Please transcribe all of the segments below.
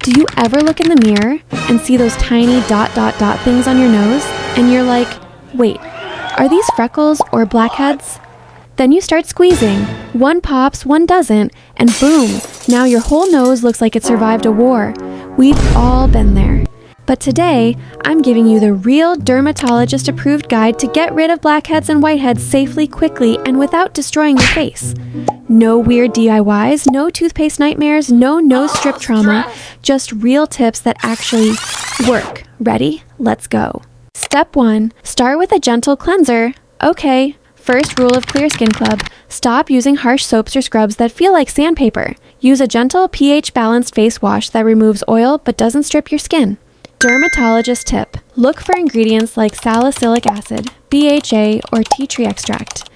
Do you ever look in the mirror and see those tiny ... things on your nose? And you're like, wait, are these freckles or blackheads? Then you start squeezing. One pops, one doesn't, and boom, now your whole nose looks like it survived a war. We've all been there. But today, I'm giving you the real dermatologist-approved guide to get rid of blackheads and whiteheads safely, quickly, and without destroying your face. No weird DIYs, no toothpaste nightmares, no nose strip trauma, just real tips that actually work. Ready? Let's go. Step 1. Start with a gentle cleanser. Okay. First rule of Clear Skin Club, stop using harsh soaps or scrubs that feel like sandpaper. Use a gentle pH-balanced face wash that removes oil but doesn't strip your skin. Dermatologist tip, look for ingredients like salicylic acid, BHA, or tea tree extract.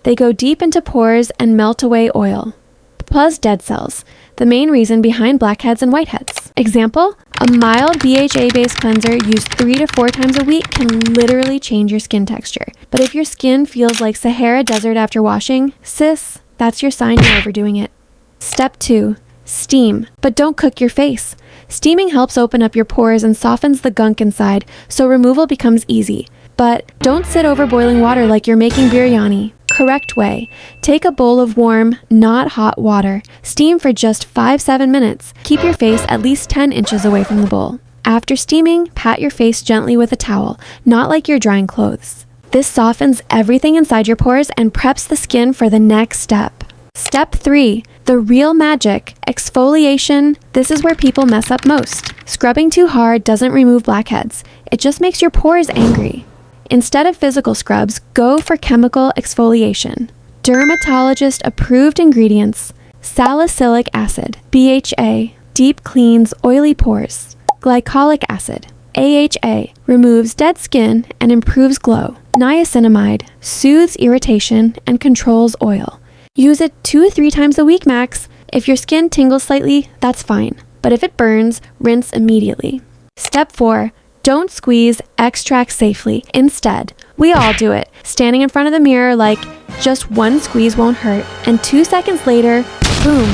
They go deep into pores and melt away oil. Plus dead cells, the main reason behind blackheads and whiteheads. Example, a mild BHA-based cleanser used 3 to 4 times a week can literally change your skin texture. But if your skin feels like Sahara Desert after washing, sis, that's your sign you're overdoing it. Step 2. Steam, but don't cook your face. Steaming helps open up your pores and softens the gunk inside, so removal becomes easy. But don't sit over boiling water like you're making biryani. Correct way. Take a bowl of warm, not hot water. Steam for just 5-7 minutes. Keep your face at least 10 inches away from the bowl. After steaming, pat your face gently with a towel, not like you're drying clothes. This softens everything inside your pores and preps the skin for the next step. Step 3. The real magic, exfoliation. This is where people mess up most. Scrubbing too hard doesn't remove blackheads. It just makes your pores angry. Instead of physical scrubs, go for chemical exfoliation. Dermatologist-approved ingredients: salicylic acid, BHA, deep cleans oily pores. Glycolic acid, AHA, removes dead skin and improves glow. Niacinamide, soothes irritation and controls oil. Use it 2 to 3 times a week max. If your skin tingles slightly, that's fine. But if it burns, rinse immediately. Step 4. Don't squeeze, extract safely. Instead, we all do it, standing in front of the mirror like, just one squeeze won't hurt, and 2 seconds later, boom,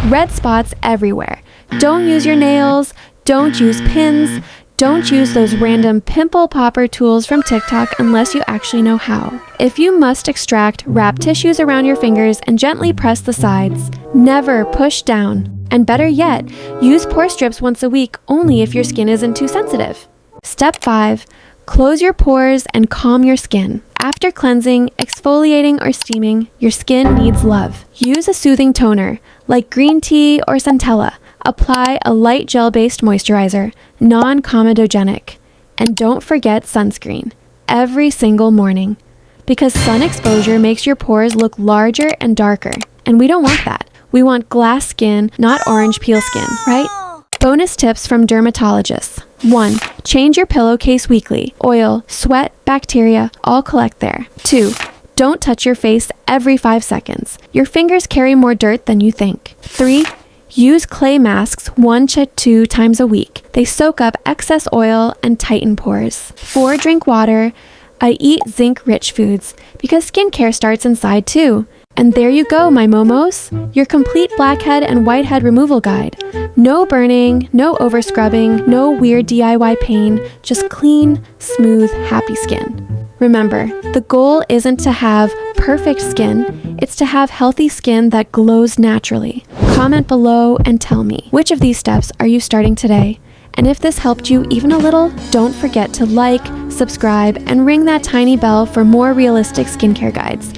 red spots everywhere. Don't use your nails, don't use pins, don't use those random pimple popper tools from TikTok unless you actually know how. If you must extract, wrap tissues around your fingers and gently press the sides. Never push down. And better yet, use pore strips once a week only if your skin isn't too sensitive. Step 5. Close your pores and calm your skin. After cleansing, exfoliating, or steaming, your skin needs love. Use a soothing toner, like green tea or centella. Apply a light gel-based moisturizer, non-comedogenic. And don't forget sunscreen, every single morning. Because sun exposure makes your pores look larger and darker. And we don't want that. We want glass skin, not orange peel skin, right? Bonus tips from dermatologists. 1. Change your pillowcase weekly. Oil, sweat, bacteria, all collect there. 2. Don't touch your face every 5 seconds. Your fingers carry more dirt than you think. 3. Use clay masks 1 to 2 times a week. They soak up excess oil and tighten pores. 4. Drink water. I eat zinc-rich foods because skincare starts inside too. And there you go, my momos, your complete blackhead and whitehead removal guide. No burning, no over-scrubbing, no weird DIY pain, just clean, smooth, happy skin. Remember, the goal isn't to have perfect skin, it's to have healthy skin that glows naturally. Comment below and tell me, which of these steps are you starting today? And if this helped you even a little, don't forget to like, subscribe, and ring that tiny bell for more realistic skincare guides.